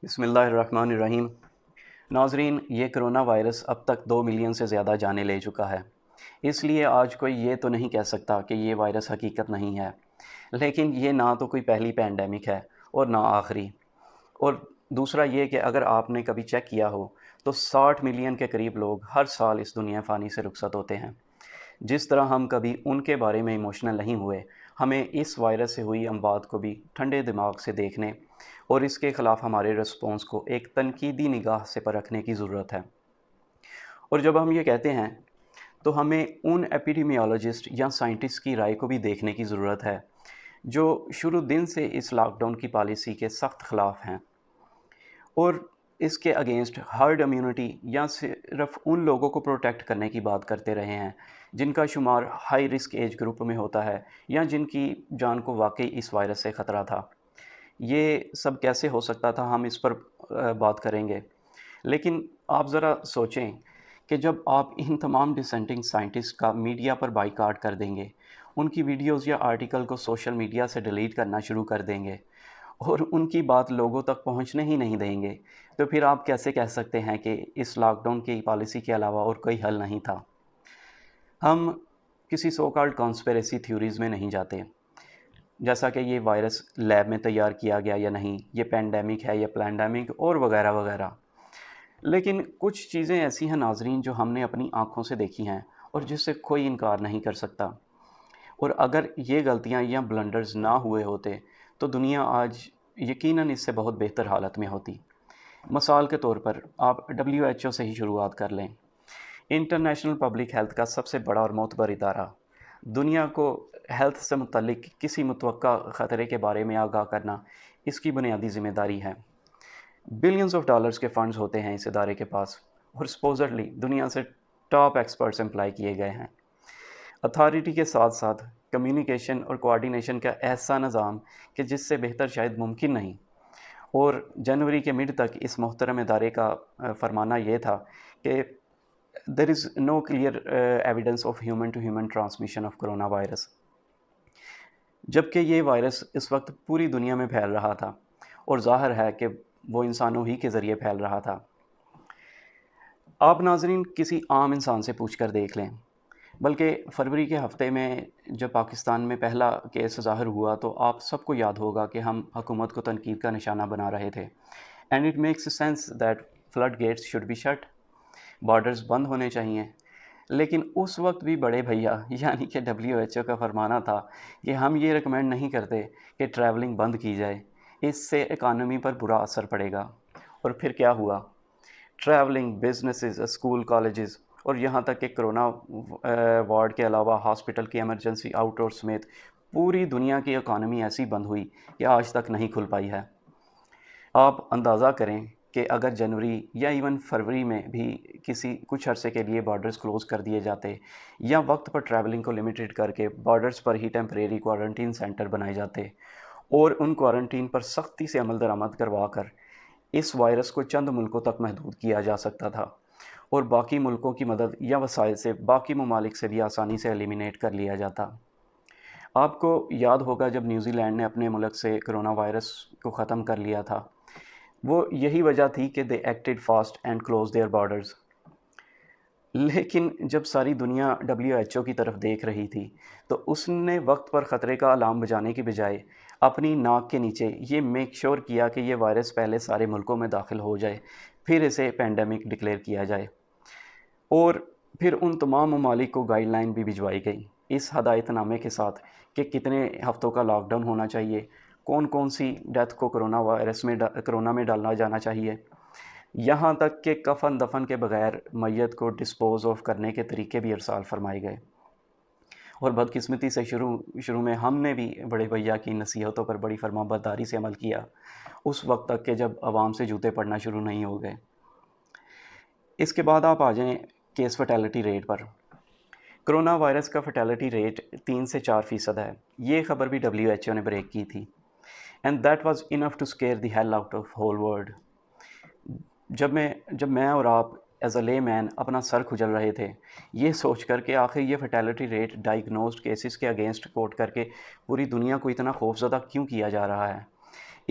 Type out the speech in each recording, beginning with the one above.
بسم اللہ الرحمن الرحیم۔ ناظرین، یہ کرونا وائرس اب تک 2 ملین سے زیادہ جانیں لے چکا ہے۔ اس لیے آج کوئی یہ تو نہیں کہہ سکتا کہ یہ وائرس حقیقت نہیں ہے، لیکن یہ نہ تو کوئی پہلی پینڈیمک ہے اور نہ آخری۔ اور دوسرا یہ کہ اگر آپ نے کبھی چیک کیا ہو تو 60 ملین کے قریب لوگ ہر سال اس دنیا فانی سے رخصت ہوتے ہیں۔ جس طرح ہم کبھی ان کے بارے میں ایموشنل نہیں ہوئے، ہمیں اس وائرس سے ہوئی اموات کو بھی ٹھنڈے دماغ سے دیکھنے اور اس کے خلاف ہمارے رسپانس کو ایک تنقیدی نگاہ سے پرکھنے کی ضرورت ہے۔ اور جب ہم یہ کہتے ہیں تو ہمیں ان ایپیڈیمیولوجسٹ یا سائنٹسٹ کی رائے کو بھی دیکھنے کی ضرورت ہے جو شروع دن سے اس لاک ڈاؤن کی پالیسی کے سخت خلاف ہیں اور اس کے اگینسٹ ہرڈ امیونٹی یا صرف ان لوگوں کو پروٹیکٹ کرنے کی بات کرتے رہے ہیں جن کا شمار ہائی رسک ایج گروپ میں ہوتا ہے یا جن کی جان کو واقعی اس وائرس سے خطرہ تھا۔ یہ سب کیسے ہو سکتا تھا، ہم اس پر بات کریں گے، لیکن آپ ذرا سوچیں کہ جب آپ ان تمام ڈسینٹنگ سائنٹسٹ کا میڈیا پر بائیکاٹ کر دیں گے، ان کی ویڈیوز یا آرٹیکل کو سوشل میڈیا سے ڈیلیٹ کرنا شروع کر دیں گے اور ان کی بات لوگوں تک پہنچنے ہی نہیں دیں گے، تو پھر آپ کیسے کہہ سکتے ہیں کہ اس لاک ڈاؤن کی پالیسی کے علاوہ اور کوئی حل نہیں تھا؟ ہم کسی سو کالڈ کانسپیریسی تھیوریز میں نہیں جاتے، جیسا کہ یہ وائرس لیب میں تیار کیا گیا یا نہیں، یہ پینڈیمک ہے یا پلینڈیمک اور وغیرہ وغیرہ۔ لیکن کچھ چیزیں ایسی ہیں ناظرین جو ہم نے اپنی آنکھوں سے دیکھی ہیں اور جس سے کوئی انکار نہیں کر سکتا، اور اگر یہ غلطیاں یا بلنڈرز نہ ہوئے ہوتے تو دنیا آج یقیناً اس سے بہت بہتر حالت میں ہوتی۔ مثال کے طور پر آپ WHO سے ہی شروعات کر لیں۔ انٹرنیشنل پبلک ہیلتھ کا سب سے بڑا اور معتبر ادارہ، دنیا کو ہیلتھ سے متعلق کسی متوقع خطرے کے بارے میں آگاہ کرنا اس کی بنیادی ذمہ داری ہے۔ بلینز آف ڈالرز کے فنڈز ہوتے ہیں اس ادارے کے پاس اور سپوزڈلی دنیا سے ٹاپ ایکسپرٹس امپلائی کیے گئے ہیں۔ اتھارٹی کے ساتھ ساتھ کمیونیکیشن اور کوآرڈینیشن کا ایسا نظام کہ جس سے بہتر شاید ممکن نہیں۔ اور جنوری کے مڈ تک اس محترم ادارے کا فرمانا یہ تھا کہ there is no clear evidence of human to human transmission of corona virus، جبکہ یہ وائرس اس وقت پوری دنیا میں پھیل رہا تھا اور ظاہر ہے کہ وہ انسانوں ہی کے ذریعے پھیل رہا تھا۔ آپ ناظرین کسی عام انسان سے پوچھ کر دیکھ لیں، بلکہ فروری کے ہفتے میں جب پاکستان میں پہلا کیس ظاہر ہوا تو آپ سب کو یاد ہوگا کہ ہم حکومت کو تنقید کا نشانہ بنا رہے تھے۔ And it makes sense that flood gates should be shut, borders بند ہونے چاہیے، لیکن اس وقت بھی بڑے بھیا یعنی کہ WHO کا فرمانا تھا کہ ہم یہ ریکمینڈ نہیں کرتے کہ ٹریولنگ بند کی جائے، اس سے اکانومی پر برا اثر پڑے گا۔ اور پھر کیا ہوا؟ ٹریولنگ، بزنسز، اسکول، کالجز اور یہاں تک کہ کرونا وارڈ کے علاوہ ہاسپٹل کی ایمرجنسی آؤٹ ڈور سمیت پوری دنیا کی اکانومی ایسی بند ہوئی کہ آج تک نہیں کھل پائی ہے۔ آپ اندازہ کریں کہ اگر جنوری یا ایون فروری میں بھی کچھ عرصے کے لیے بارڈرز کلوز کر دیے جاتے یا وقت پر ٹریولنگ کو لمیٹڈ کر کے بارڈرز پر ہی ٹیمپریری کوارنٹین سینٹر بنائے جاتے اور ان کوارنٹین پر سختی سے عمل درآمد کروا کر اس وائرس کو چند ملکوں تک محدود کیا جا سکتا تھا اور باقی ملکوں کی مدد یا وسائل سے باقی ممالک سے بھی آسانی سے ایلیمینیٹ کر لیا جاتا۔ آپ کو یاد ہوگا جب نیوزی لینڈ نے اپنے ملک سے کرونا وائرس کو ختم کر لیا تھا، وہ یہی وجہ تھی کہ they acted fast and close their borders. لیکن جب ساری دنیا WHO کی طرف دیکھ رہی تھی تو اس نے وقت پر خطرے کا الارم بجانے کی بجائے اپنی ناک کے نیچے یہ میک شور کیا کہ یہ وائرس پہلے سارے ملکوں میں داخل ہو جائے، پھر اسے پینڈیمک ڈکلیئر کیا جائے، اور پھر ان تمام ممالک کو گائیڈ لائن بھی بھجوائی گئی اس ہدایت نامے کے ساتھ کہ کتنے ہفتوں کا لاک ڈاؤن ہونا چاہیے، کون کون سی ڈیتھ کو کرونا میں ڈالنا جانا چاہیے، یہاں تک کہ کفن دفن کے بغیر میت کو ڈسپوز آف کرنے کے طریقے بھی ارسال فرمائے گئے۔ اور بدقسمتی سے شروع میں ہم نے بھی بڑے بھیا کی نصیحتوں پر بڑی فرما برداری سے عمل کیا، اس وقت تک کہ جب عوام سے جوتے پڑنا شروع نہیں ہو گئے۔ اس کے بعد آپ آ جائیں کیس فیٹیلٹی ریٹ پر۔ کرونا وائرس کا فیٹیلٹی ریٹ 3 سے 4% ہے، یہ خبر بھی WHO نے بریک کی تھی۔ And that was enough to scare the hell out of whole world. جب میں اور آپ ایز اے لے مین اپنا سر کھجل رہے تھے یہ سوچ کر کہ آخر یہ فیٹیلٹی ریٹ ڈائگنوزڈ کیسز کے اگینسٹ کوٹ کر کے پوری دنیا کو اتنا خوفزدہ کیوں کیا جا رہا ہے،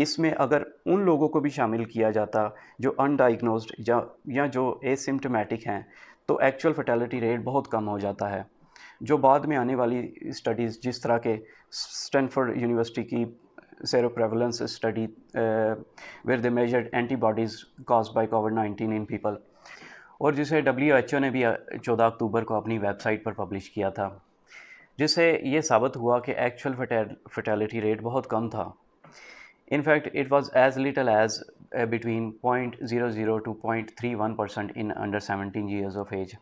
اس میں اگر ان لوگوں کو بھی شامل کیا جاتا جو ان ڈائگنوزڈ یا جو اے سمٹمیٹک ہیں تو ایکچوئل فیٹیلٹی ریٹ بہت کم ہو جاتا ہے. جو بعد میں آنے والی اسٹڈیز جس طرح کے اسٹینفورڈ یونیورسٹی کی seroprevalence study where they measured antibodies caused by کووڈ-19 ان پیپل، اور جسے WHO نے بھی 14 اکتوبر کو اپنی ویب سائٹ پر پبلش کیا تھا، جس سے یہ ثابت ہوا کہ ایکچوئل فیٹیلٹی ریٹ بہت کم تھا. In fact, it was as little as between 0.00 to 0.31% in under 17 years of age.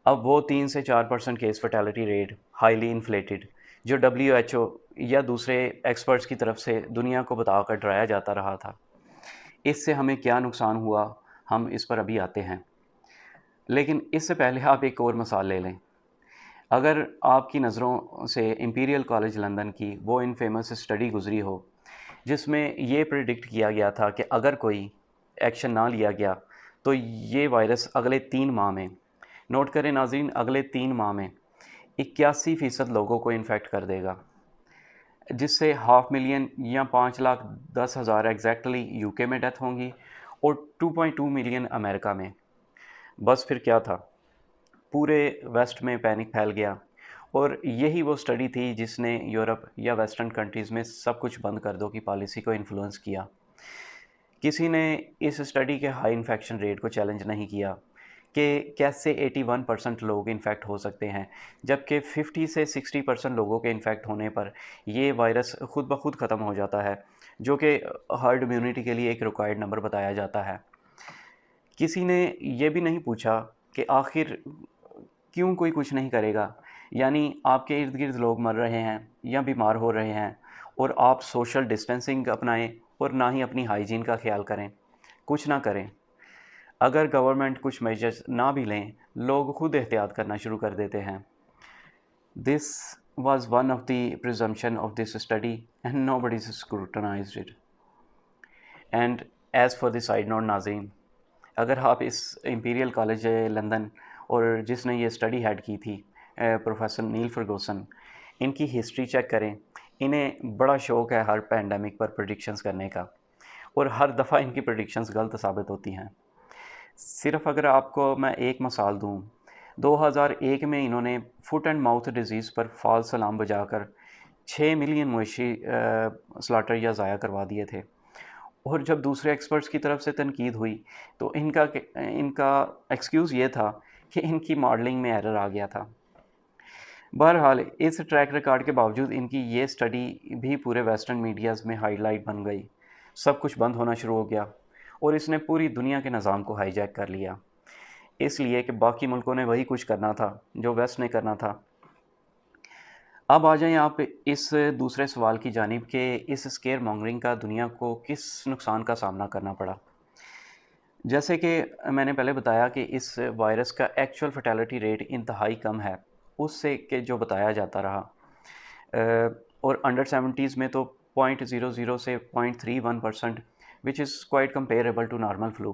اب وہ 3 سے 4% کیس فیٹیلٹی ریٹ ہائیلی انفلیٹڈ جو WHO یا دوسرے ایکسپرٹس کی طرف سے دنیا کو بتا کر ڈرایا جاتا رہا تھا، اس سے ہمیں کیا نقصان ہوا ہم اس پر ابھی آتے ہیں. لیکن اس سے پہلے آپ ایک اور مثال لے لیں. اگر آپ کی نظروں سے امپیریل کالج لندن کی وہ انفیمس اسٹڈی گزری ہو جس میں یہ پریڈکٹ کیا گیا تھا کہ اگر کوئی ایکشن نہ لیا گیا تو یہ وائرس اگلے 3 ماہ میں، نوٹ کریں ناظرین، اگلے 3 ماہ میں 81% لوگوں کو انفیکٹ کر دے گا، جس سے 500,000 یا 5,10,000 ایگزیکٹلی یو کے میں ڈیتھ ہوں گی اور 2.2 ملین امریکہ میں. بس پھر کیا تھا، پورے ویسٹ میں پینک پھیل گیا، اور یہی وہ اسٹڈی تھی جس نے یورپ یا ویسٹرن کنٹریز میں سب کچھ بند کر دو کی پالیسی کو انفلوئنس کیا. کسی نے اس اسٹڈی کے ہائی انفیکشن ریٹ کو چیلنج نہیں کیا کہ کیسے 81% لوگ انفیکٹ ہو سکتے ہیں، جبکہ 50 سے 60% لوگوں کے انفیکٹ ہونے پر یہ وائرس خود بخود ختم ہو جاتا ہے، جو کہ ہرڈ امیونٹی کے لیے ایک ریکوائرڈ نمبر بتایا جاتا ہے. کسی نے یہ بھی نہیں پوچھا کہ آخر کیوں کوئی کچھ نہیں کرے گا، یعنی آپ کے ارد گرد لوگ مر رہے ہیں یا بیمار ہو رہے ہیں اور آپ سوشل ڈسٹینسنگ اپنائیں اور نہ ہی اپنی ہائیجین کا خیال کریں، کچھ نہ کریں. اگر گورنمنٹ کچھ میجرز نہ بھی لیں، لوگ خود احتیاط کرنا شروع کر دیتے ہیں. This was one of the presumption of this study and nobody scrutinized it. And as far the side note ناظرین، اگر آپ اس امپیریل کالج لندن اور جس نے یہ اسٹڈی ہیڈ کی تھی پروفیسر نیل فرگوسن، ان کی ہسٹری چیک کریں. انہیں بڑا شوق ہے ہر پینڈیمک پر پریڈکشنز کرنے کا، اور ہر دفعہ ان کی پریڈکشنز غلط ثابت ہوتی ہیں. صرف اگر آپ کو میں ایک مثال دوں، 2001 میں انہوں نے فٹ اینڈ ماؤتھ ڈیزیز پر فالس الارم بجا کر 6 ملین مویشی سلاٹر یا ضائع کروا دیے تھے، اور جب دوسرے ایکسپرٹس کی طرف سے تنقید ہوئی تو ان کا ایکسکیوز یہ تھا کہ ان کی ماڈلنگ میں ایرر آ گیا تھا. بہرحال اس ٹریک ریکارڈ کے باوجود ان کی یہ اسٹڈی بھی پورے ویسٹرن میڈیاز میں ہائی لائٹ بن گئی. سب کچھ بند ہونا شروع ہو گیا اور اس نے پوری دنیا کے نظام کو ہائی جیک کر لیا، اس لیے کہ باقی ملکوں نے وہی کچھ کرنا تھا جو ویسٹ نے کرنا تھا. اب آ جائیں آپ اس دوسرے سوال کی جانب کہ اس اسکیئر مانگرنگ کا دنیا کو کس نقصان کا سامنا کرنا پڑا. جیسے کہ میں نے پہلے بتایا کہ اس وائرس کا ایکچوئل فیٹیلٹی ریٹ انتہائی کم ہے اس سے کہ جو بتایا جاتا رہا، اور انڈر 70s میں تو 0.00 سے 0.31%، which is quite comparable to normal flu.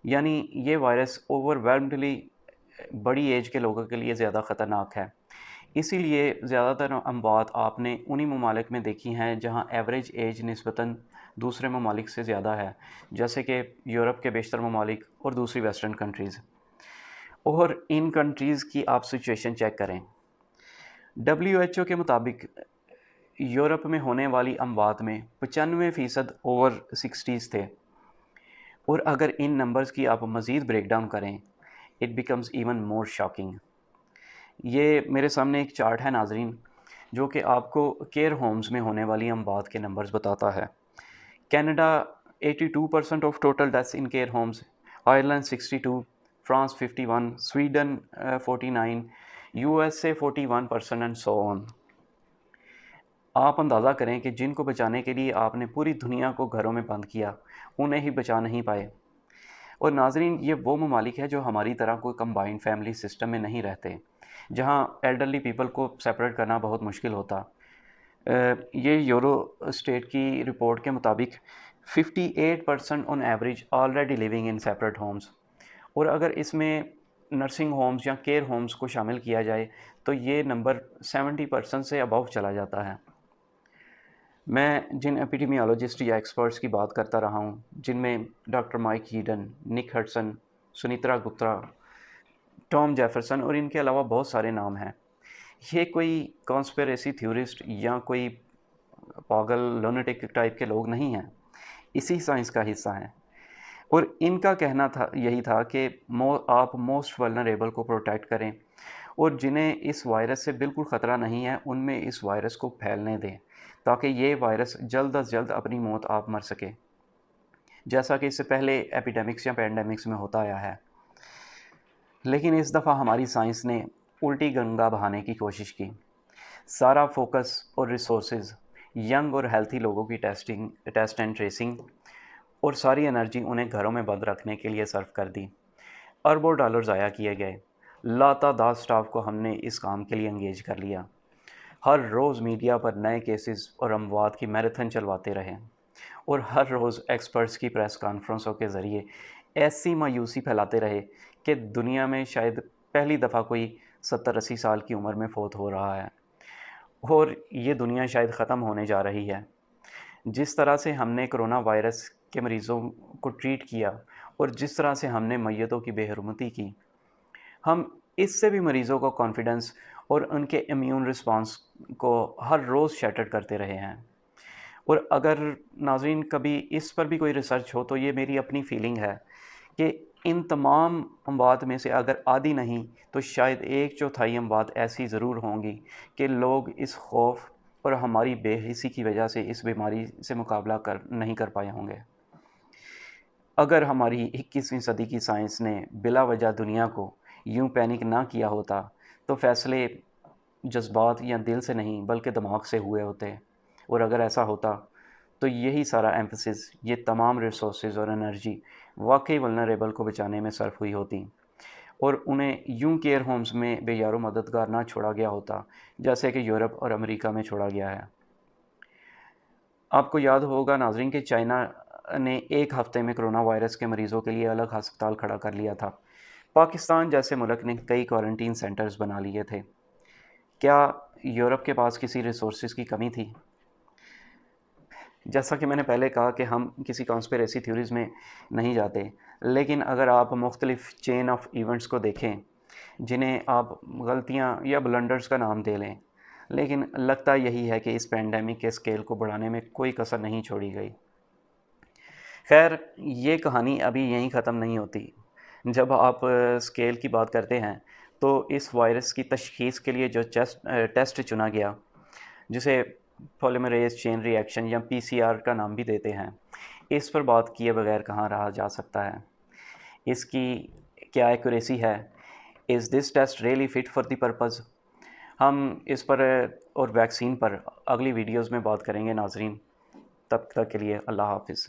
یعنی یہ وائرس اوور ویلمڈلی بڑی ایج کے لوگوں کے لیے زیادہ خطرناک ہے. اسی لیے زیادہ تر اموات آپ نے انہی ممالک میں دیکھی ہیں جہاں ایوریج ایج نسبتاً دوسرے ممالک سے زیادہ ہے، جیسے کہ یورپ کے بیشتر ممالک اور دوسری ویسٹرن کنٹریز. اور ان کنٹریز کی آپ سچویشن چیک کریں. WHO کے مطابق یورپ میں ہونے والی اموات میں 95% اوور 60s تھے، اور اگر ان نمبرز کی آپ مزید بریک ڈاؤن کریں it becomes even more shocking. یہ میرے سامنے ایک چارٹ ہے ناظرین جو کہ آپ کو کیئر ہومز میں ہونے والی اموات کے نمبرز بتاتا ہے. Canada 82% of total deaths in care homes, Ireland 62، France 51، Sweden 49، USA 41% and so on. آپ اندازہ کریں کہ جن کو بچانے کے لیے آپ نے پوری دنیا کو گھروں میں بند کیا انہیں ہی بچا نہیں پائے. اور ناظرین یہ وہ ممالک ہے جو ہماری طرح کوئی کمبائنڈ فیملی سسٹم میں نہیں رہتے، جہاں ایلڈرلی پیپل کو سیپریٹ کرنا بہت مشکل ہوتا. یہ یورو اسٹیٹ کی رپورٹ کے مطابق 58% on average already living in separate homes, اور اگر اس میں نرسنگ ہومز یا کیئر ہومز کو شامل کیا جائے تو یہ نمبر 70% سے ابو چلا جاتا ہے. میں جن ایپیڈیمیالوجسٹ یا ایکسپرٹس کی بات کرتا رہا ہوں، جن میں ڈاکٹر مائک ہیڈن، نک Hudson, Sunitra Gupta, Tom Jefferson اور ان کے علاوہ بہت سارے نام ہیں، یہ کوئی کانسپیریسی تھیورسٹ یا کوئی پاگل لونیٹک ٹائپ کے لوگ نہیں ہیں، اسی سائنس کا حصہ ہیں۔ اور ان کا کہنا تھا یہی تھا کہ آپ موسٹ ولنریبل کو پروٹیکٹ کریں، اور جنہیں اس وائرس سے بالکل خطرہ نہیں ہے ان میں اس وائرس کو پھیلنے دیں، تاکہ یہ وائرس جلد از جلد اپنی موت آپ مر سکے، جیسا کہ اس سے پہلے ایپیڈیمکس یا پینڈیمکس میں ہوتا آیا ہے۔ لیکن اس دفعہ ہماری سائنس نے الٹی گنگا بہانے کی کوشش کی، سارا فوکس اور ریسورسز ینگ اور ہیلتھی لوگوں کی ٹیسٹ اینڈ ٹریسنگ اور ساری انرجی انہیں گھروں میں بند رکھنے کے لیے صرف کر دی۔ اربوں ڈالر ضائع کیے گئے، لاتعداد سٹاف کو ہم نے اس کام کے لیے انگیج کر لیا، ہر روز میڈیا پر نئے کیسز اور اموات کی میراتھن چلواتے رہے، اور ہر روز ایکسپرٹس کی پریس کانفرنسوں کے ذریعے ایسی مایوسی پھیلاتے رہے کہ دنیا میں شاید پہلی دفعہ کوئی 70-80 سال کی عمر میں فوت ہو رہا ہے، اور یہ دنیا شاید ختم ہونے جا رہی ہے۔ جس طرح سے ہم نے کرونا وائرس کے مریضوں کو ٹریٹ کیا اور جس طرح سے ہم نے میتوں کی بے حرمتی کی، ہم اس سے بھی مریضوں کو کانفیڈنس اور ان کے امیون رسپانس کو ہر روز شیٹر کرتے رہے ہیں۔ اور اگر ناظرین کبھی اس پر بھی کوئی ریسرچ ہو تو یہ میری اپنی فیلنگ ہے کہ ان تمام اموات میں سے اگر آدھی نہیں تو شاید 1/4 اموات ایسی ضرور ہوں گی کہ لوگ اس خوف اور ہماری بے حسی کی وجہ سے اس بیماری سے مقابلہ نہیں کر پائے ہوں گے۔ اگر ہماری 21ویں صدی کی سائنس نے بلا وجہ دنیا کو یوں پینک نہ کیا ہوتا تو فیصلے جذبات یا دل سے نہیں بلکہ دماغ سے ہوئے ہوتے، اور اگر ایسا ہوتا تو یہی سارا ایمفسس، یہ تمام ریسورسز اور انرجی واقعی ولنریبل کو بچانے میں صرف ہوئی ہوتی، اور انہیں یوں کیئر ہومز میں بے یار و مددگار نہ چھوڑا گیا ہوتا جیسے کہ یورپ اور امریکہ میں چھوڑا گیا ہے۔ آپ کو یاد ہوگا ناظرین کہ چائنا نے ایک ہفتے میں کرونا وائرس کے مریضوں کے لیے الگ ہسپتال کھڑا کر لیا تھا۔ پاکستان جیسے ملک نے کئی کوارنٹین سینٹرز بنا لیے تھے۔ کیا یورپ کے پاس کسی ریسورسز کی کمی تھی؟ جیسا کہ میں نے پہلے کہا کہ ہم کسی کانسپیریسی تھیوریز میں نہیں جاتے، لیکن اگر آپ مختلف چین آف ایونٹس کو دیکھیں جنہیں آپ غلطیاں یا بلنڈرز کا نام دے لیں، لیکن لگتا یہی ہے کہ اس پینڈیمک کے سکیل کو بڑھانے میں کوئی کسر نہیں چھوڑی گئی۔ خیر، یہ کہانی ابھی یہیں ختم نہیں ہوتی۔ جب آپ سکیل کی بات کرتے ہیں تو اس وائرس کی تشخیص کے لیے جو ٹیسٹ چنا گیا، جسے پولیمریز چین ری ایکشن یا PCR کا نام بھی دیتے ہیں، اس پر بات کیے بغیر کہاں رہا جا سکتا ہے؟ اس کی کیا ایکوریسی ہے؟ Is this test really fit for the purpose? ہم اس پر اور ویکسین پر اگلی ویڈیوز میں بات کریں گے ناظرین۔ تب تک کے لیے اللہ حافظ۔